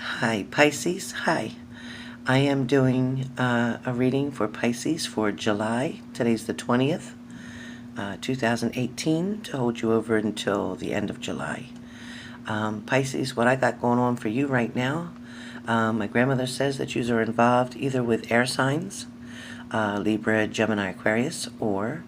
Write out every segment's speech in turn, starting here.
Hi, Pisces. Hi. I am doing a reading for Pisces for July. Today's the 20th, 2018, to hold you over until the end of July. Pisces, what I got going on for you right now, my grandmother says that you are involved either with air signs, Libra, Gemini, Aquarius, or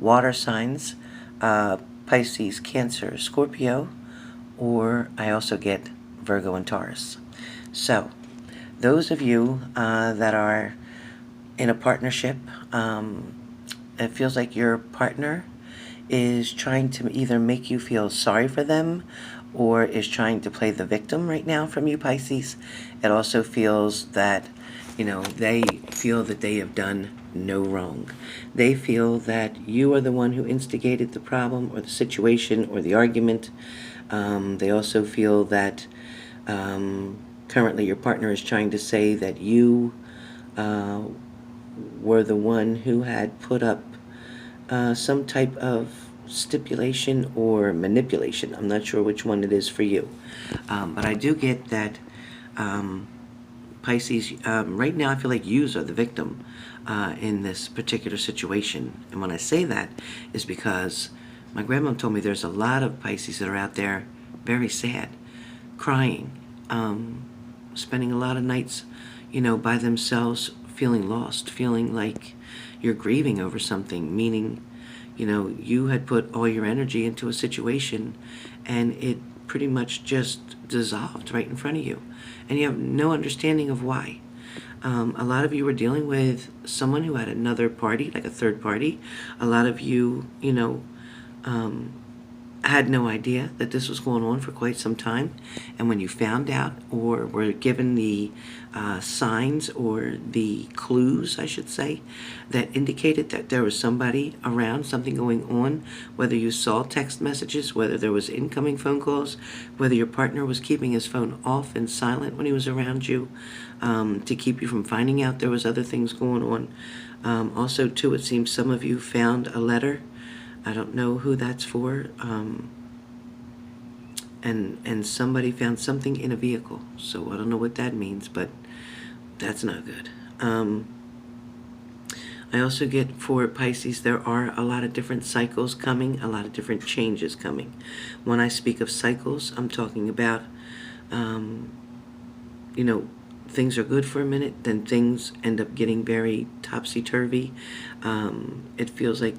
water signs, Pisces, Cancer, Scorpio, or I also get Virgo and Taurus. So, those of you that are in a partnership, it feels like your partner is trying to either make you feel sorry for them or is trying to play the victim right now from you, Pisces. It also feels that, they feel that they have done no wrong. They feel that you are the one who instigated the problem or the situation or the argument. They also feel that currently your partner is trying to say that you were the one who had put up some type of stipulation or manipulation. I'm not sure which one it is for you. But I do get that, Pisces, right now I feel like you are the victim in this particular situation. And when I say that is because my grandma told me there's a lot of Pisces that are out there very sad, crying, spending a lot of nights, by themselves, feeling lost, feeling like you're grieving over something, meaning, you had put all your energy into a situation and it pretty much just dissolved right in front of you. And you have no understanding of why. A lot of you were dealing with someone who had another party, like a third party. A lot of you, had no idea that this was going on for quite some time. And when you found out or were given the signs or the clues, I should say, that indicated that there was somebody around, something going on, whether you saw text messages, whether there was incoming phone calls, whether your partner was keeping his phone off and silent when he was around you, to keep you from finding out there was other things going on. Also, too, it seems some of you found a letter. I don't know who that's for. And somebody found something in a vehicle. So I don't know what that means, but that's not good. I also get for Pisces, there are a lot of different cycles coming, a lot of different changes coming. When I speak of cycles, I'm talking about, things are good for a minute, then things end up getting very topsy-turvy. It feels like,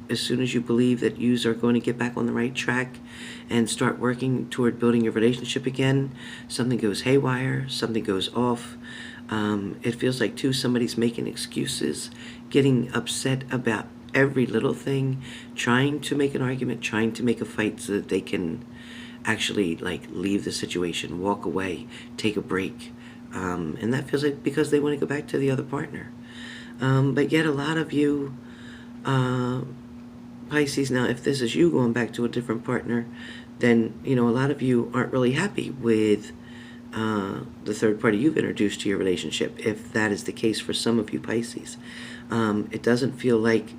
as soon as you believe that you are going to get back on the right track and start working toward building your relationship again, something goes haywire, something goes off. It feels like, too, somebody's making excuses, getting upset about every little thing, trying to make an argument, trying to make a fight so that they can actually, leave the situation, walk away, take a break. And that feels like because they want to go back to the other partner. But yet a lot of you, Pisces, now if this is you going back to a different partner, then, a lot of you aren't really happy with the third party you've introduced to your relationship, if that is the case for some of you Pisces. It doesn't feel like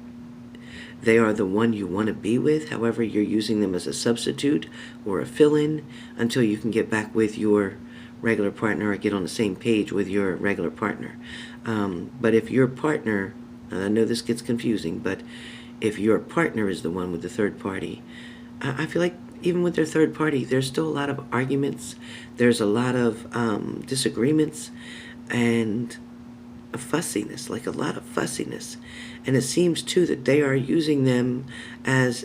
they are the one you want to be with. However, you're using them as a substitute or a fill-in until you can get back with your regular partner or get on the same page with your regular partner. But if your partner, I know this gets confusing, but if your partner is the one with the third party, I feel like even with their third party, there's still a lot of arguments. There's a lot of disagreements and a fussiness, like a lot of fussiness. And it seems, too, that they are using them as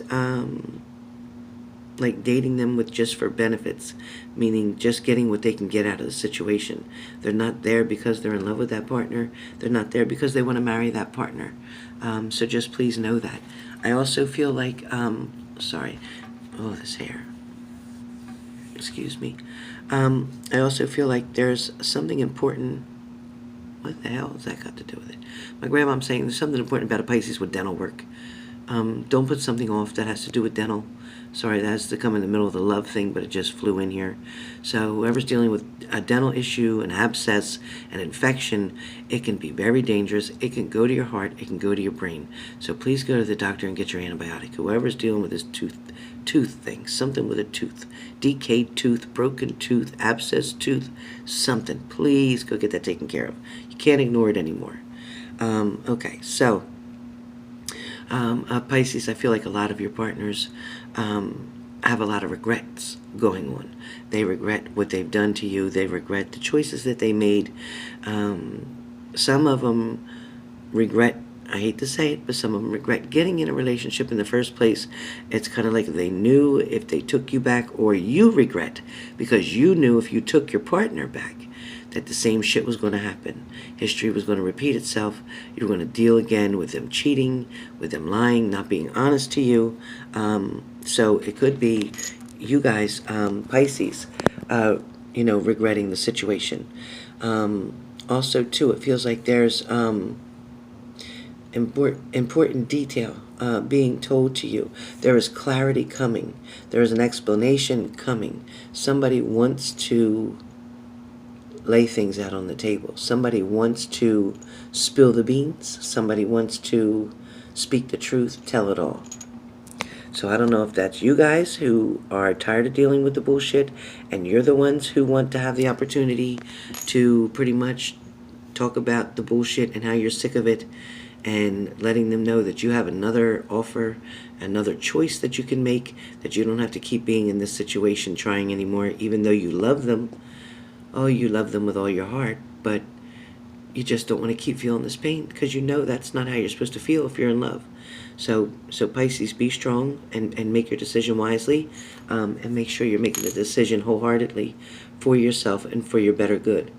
like dating them with just for benefits, meaning just getting what they can get out of the situation. They're not there because they're in love with that partner. They're not there because they want to marry that partner. So just please know that. I also feel like, this hair. Excuse me. I also feel like there's something important. What the hell has that got to do with it? My grandma's saying there's something important about a Pisces with dental work. Don't put something off that has to do with dental. Sorry, that has to come in the middle of the love thing, but it just flew in here. So whoever's dealing with a dental issue, an abscess, an infection, it can be very dangerous. It can go to your heart. It can go to your brain. So please go to the doctor and get your antibiotic. Whoever's dealing with this tooth thing, something with a tooth, decayed tooth, broken tooth, abscess tooth, something, please go get that taken care of. You can't ignore it anymore. Okay, so Pisces, I feel like a lot of your partners have a lot of regrets going on. They regret what they've done to you. They regret the choices that they made. Some of them regret, I hate to say it, but some of them regret getting in a relationship in the first place. It's kind of like they knew if they took you back, or you regret because you knew if you took your partner back that the same shit was going to happen. History was going to repeat itself. You were going to deal again with them cheating, with them lying, not being honest to you. So it could be you guys, Pisces, regretting the situation. Also, too, it feels like there's important detail being told to you. There is clarity coming. There is an explanation coming. Somebody wants to lay things out on the table. Somebody wants to spill the beans. Somebody wants to speak the truth, tell it all. So I don't know if that's you guys who are tired of dealing with the bullshit, and you're the ones who want to have the opportunity to pretty much talk about the bullshit and how you're sick of it, and letting them know that you have another offer, another choice that you can make, that you don't have to keep being in this situation trying anymore, even though you love them. Oh, you love them with all your heart, but you just don't want to keep feeling this pain because you know that's not how you're supposed to feel if you're in love. So Pisces, be strong and make your decision wisely, and make sure you're making the decision wholeheartedly for yourself and for your better good.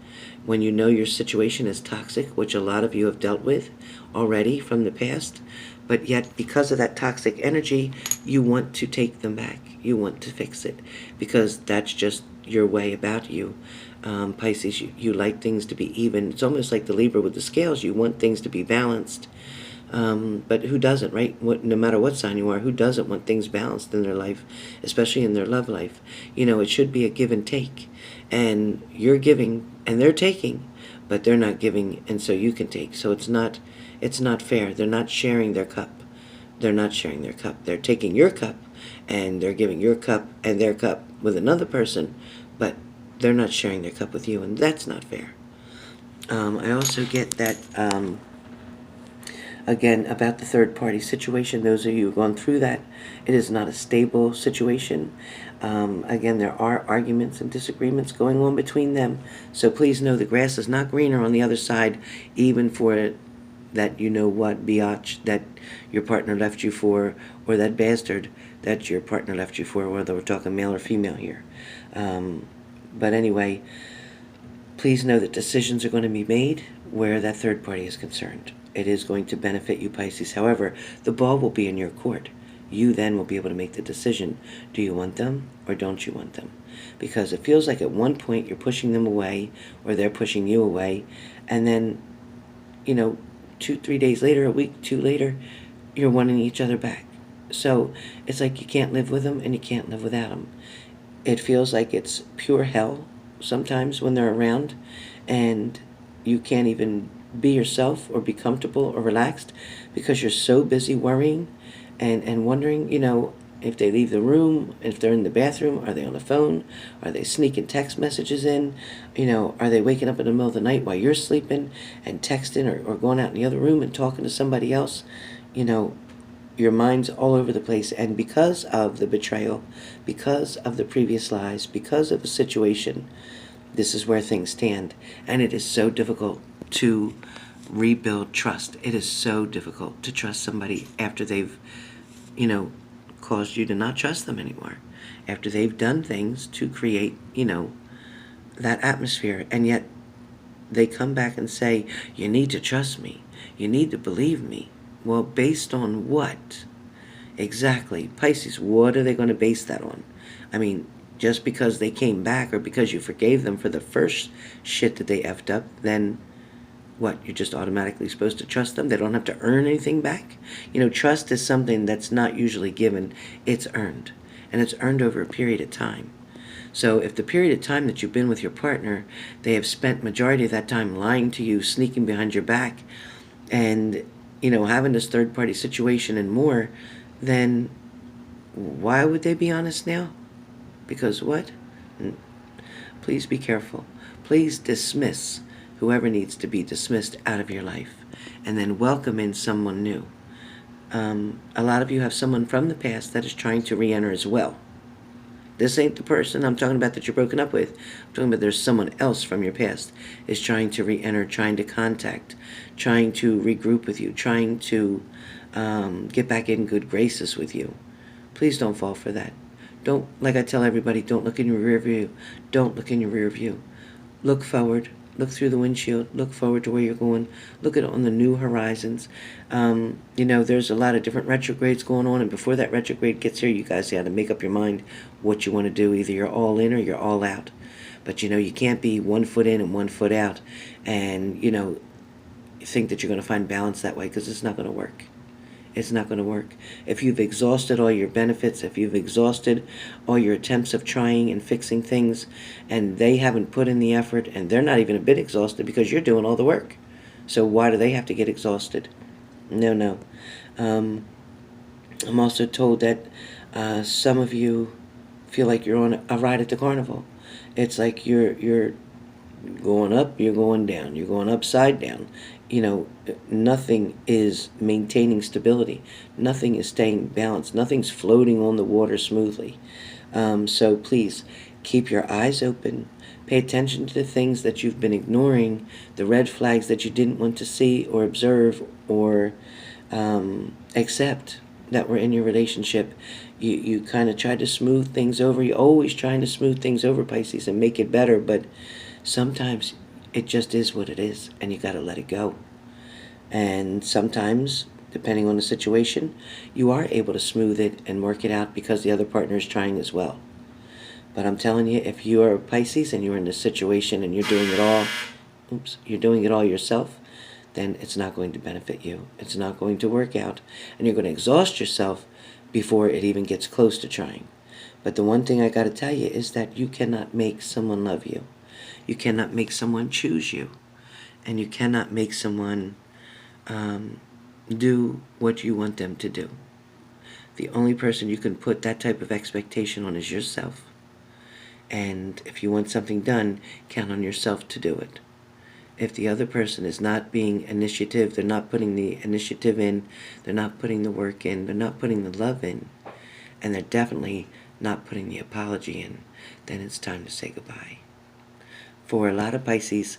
When you know your situation is toxic, which a lot of you have dealt with already from the past, but yet because of that toxic energy, you want to take them back. You want to fix it because that's just your way about you. Pisces, you like things to be even. It's almost like the Libra with the scales. You want things to be balanced. But who doesn't, right? No matter what sign you are, who doesn't want things balanced in their life, especially in their love life? It should be a give and take. And you're giving and they're taking, but they're not giving, and so you can take. So it's not fair. They're not sharing their cup. They're not sharing their cup. They're taking your cup and they're giving your cup and their cup with another person, but they're not sharing their cup with you, and that's not fair. I also get that, again, about the third-party situation. Those of you who've gone through that, it is not a stable situation. Again, there are arguments and disagreements going on between them. So please know the grass is not greener on the other side, even for that biatch that your partner left you for, or that bastard that your partner left you for, whether we're talking male or female here. But anyway, please know that decisions are going to be made where that third party is concerned. It is going to benefit you, Pisces. However, the ball will be in your court. You then will be able to make the decision. Do you want them or don't you want them? Because it feels like at one point you're pushing them away or they're pushing you away. And then, 2-3 days later, a week, 2 later, you're wanting each other back. So it's like you can't live with them and you can't live without them. It feels like it's pure hell sometimes when they're around, and you can't even be yourself or be comfortable or relaxed because you're so busy worrying and wondering, if they leave the room, if they're in the bathroom, are they on the phone? Are they sneaking text messages in? Are they waking up in the middle of the night while you're sleeping and texting or going out in the other room and talking to somebody else? Your mind's all over the place, and because of the betrayal, because of the previous lies, because of the situation, this is where things stand. And it is so difficult to rebuild trust. It is so difficult to trust somebody after they've, caused you to not trust them anymore. After they've done things to create, that atmosphere, and yet they come back and say, you need to trust me. You need to believe me. Well, based on what? Exactly. Pisces, what are they going to base that on? I mean, just because they came back or because you forgave them for the first shit that they effed up, then what, you're just automatically supposed to trust them? They don't have to earn anything back? You know, trust is something that's not usually given. It's earned. And it's earned over a period of time. So if the period of time that you've been with your partner, they have spent majority of that time lying to you, sneaking behind your back, and, you know, having this third-party situation and more, then why would they be honest now? Because what? Please be careful. Please dismiss whoever needs to be dismissed out of your life, and then welcome in someone new. A lot of you have someone from the past that is trying to re-enter as well. This ain't the person I'm talking about that you're broken up with. I'm talking about there's someone else from your past is trying to re-enter, trying to contact, trying to regroup with you, trying to get back in good graces with you. Please don't fall for that. Don't, like I tell everybody, don't look in your rear view. Don't look in your rear view. Look forward. Look through the windshield. Look forward to where you're going. Look at on the new horizons. You know, there's a lot of different retrogrades going on, and before that retrograde gets here, you guys got to make up your mind what you want to do. Either you're all in or you're all out. But, you know, you can't be 1 foot in and 1 foot out and, you know, think that you're going to find balance that way, because it's not going to work. It's not going to work. If you've exhausted all your benefits, if you've exhausted all your attempts of trying and fixing things, and they haven't put in the effort, and they're not even a bit exhausted because you're doing all the work. So why do they have to get exhausted? No. I'm also told that some of you feel like you're on a ride at the carnival. It's like you're going up, you're going down, you're going upside down. You know, nothing is maintaining stability. Nothing is staying balanced. Nothing's floating on the water smoothly. So please, keep your eyes open. Pay attention to the things that you've been ignoring, the red flags that you didn't want to see or observe or accept that were in your relationship. You kind of tried to smooth things over. You're always trying to smooth things over, Pisces, and make it better, but sometimes it just is what it is, and you got to let it go. And sometimes, depending on the situation, you are able to smooth it and work it out because the other partner is trying as well. But I'm telling you, if you are a Pisces and you're in this situation and you're doing it all yourself, then it's not going to benefit you. It's not going to work out, and you're going to exhaust yourself before it even gets close to trying. But the one thing I got to tell you is that you cannot make someone love you. You cannot make someone choose you. And you cannot make someone do what you want them to do. The only person you can put that type of expectation on is yourself. And if you want something done, count on yourself to do it. If the other person is not being initiative, they're not putting the initiative in, they're not putting the work in, they're not putting the love in, and they're definitely not putting the apology in, then it's time to say goodbye. For a lot of Pisces,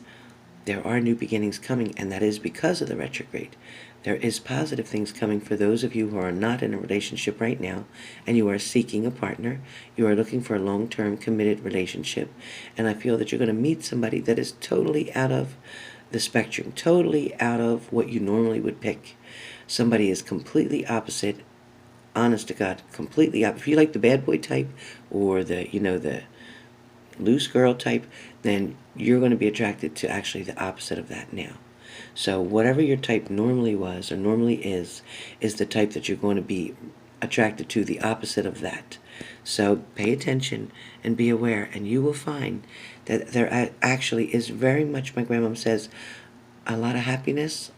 there are new beginnings coming, and that is because of the retrograde. There is positive things coming for those of you who are not in a relationship right now, and you are seeking a partner. You are looking for a long-term committed relationship, and I feel that you're going to meet somebody that is totally out of the spectrum, totally out of what you normally would pick. Somebody is completely opposite, honest to God, completely opposite. If you like the bad boy type or the loose girl type, then you're going to be attracted to actually the opposite of that now. So whatever your type normally was or normally is the type that you're going to be attracted to, the opposite of that. So pay attention and be aware, and you will find that there actually is very much, my grandmom says, a lot of happiness,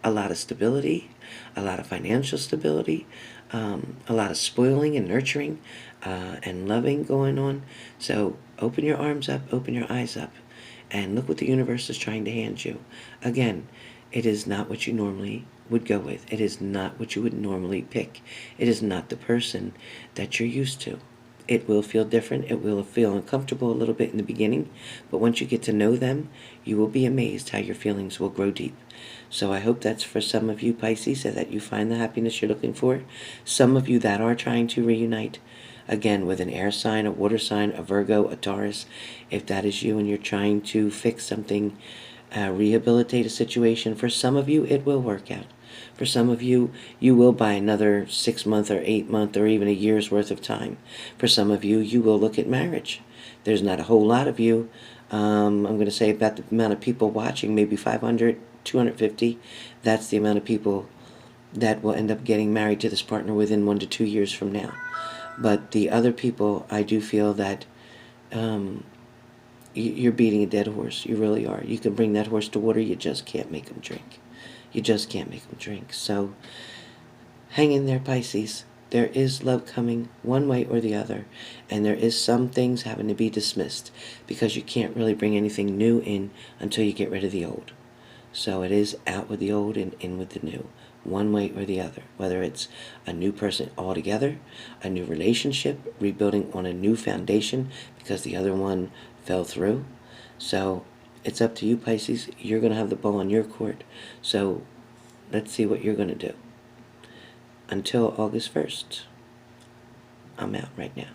a lot of stability, a lot of financial stability, a lot of spoiling and nurturing and loving going on. So open your arms up, open your eyes up, and look what the universe is trying to hand you. Again, it is not what you normally would go with. It is not what you would normally pick. It is not the person that you're used to. It will feel different. It will feel uncomfortable a little bit in the beginning, but once you get to know them, you will be amazed how your feelings will grow deep. So I hope that's for some of you Pisces, that you find the happiness you're looking for. Some of you that are trying to reunite, again, with an air sign, a water sign, a Virgo, a Taurus, if that is you and you're trying to fix something, rehabilitate a situation, for some of you it will work out. For some of you, you will buy another 6 month or 8 month or even a year's worth of time. For some of you, you will look at marriage. There's not a whole lot of you. I'm going to say about the amount of people watching, maybe 500 250, that's the amount of people that will end up getting married to this partner within 1 to 2 years from now. But the other people, I do feel that you're beating a dead horse. You really are. You can bring that horse to water, you just can't make him drink. You just can't make him drink. So hang in there, Pisces. There is love coming one way or the other, and there is some things having to be dismissed because you can't really bring anything new in until you get rid of the old. So it is out with the old and in with the new, one way or the other, whether it's a new person altogether, a new relationship, rebuilding on a new foundation because the other one fell through. So it's up to you, Pisces. You're going to have the ball in your court. So let's see what you're going to do. Until August 1st, I'm out right now.